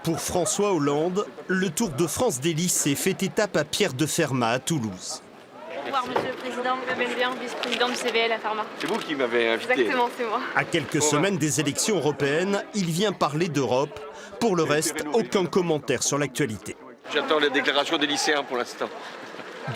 Pour François Hollande, le Tour de France des lycées fait étape à Pierre-de-Fermat à Toulouse. Au revoir, Monsieur le Président, bien vice-président du CVL à Pharma. C'est vous qui m'avez invité. Exactement, c'est moi. À quelques semaines des élections européennes, il vient parler d'Europe. Pour le reste, aucun commentaire sur l'actualité. J'attends la déclaration des lycéens pour l'instant.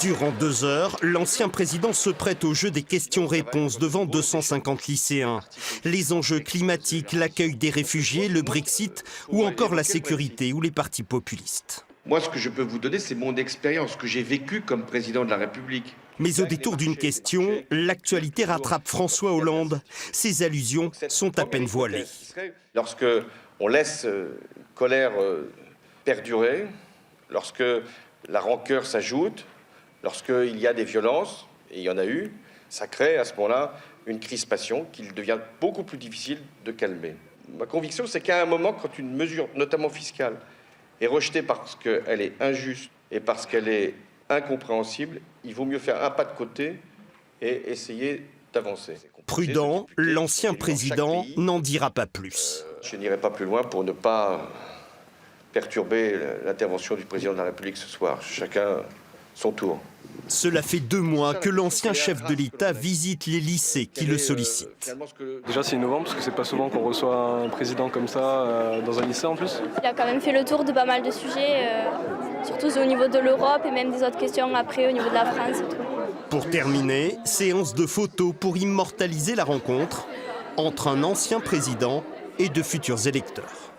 Durant 2 heures, l'ancien président se prête au jeu des questions-réponses devant 250 lycéens. Les enjeux climatiques, l'accueil des réfugiés, le Brexit ou encore la sécurité ou les partis populistes. Moi, ce que je peux vous donner, c'est mon expérience, ce que j'ai vécu comme président de la République. Mais au détour d'une question, l'actualité rattrape François Hollande. Ses allusions sont à peine voilées. Lorsque on laisse colère perdurer, lorsque la rancœur s'ajoute, lorsqu'il y a des violences, et il y en a eu, ça crée à ce moment-là une crispation qu'il devient beaucoup plus difficile de calmer. Ma conviction, c'est qu'à un moment, quand une mesure, notamment fiscale, est rejetée parce qu'elle est injuste et parce qu'elle est incompréhensible, il vaut mieux faire un pas de côté et essayer d'avancer. Prudent, l'ancien président n'en dira pas plus. Je n'irai pas plus loin pour ne pas perturber l'intervention du président de la République ce soir. Chacun son tour. Cela fait 2 mois que l'ancien chef de l'État visite les lycées qui le sollicitent. Déjà c'est innovant parce que c'est pas souvent qu'on reçoit un président comme ça dans un lycée en plus. Il a quand même fait le tour de pas mal de sujets, surtout au niveau de l'Europe et même des autres questions après au niveau de la France et tout. Pour terminer, séance de photos pour immortaliser la rencontre entre un ancien président et de futurs électeurs.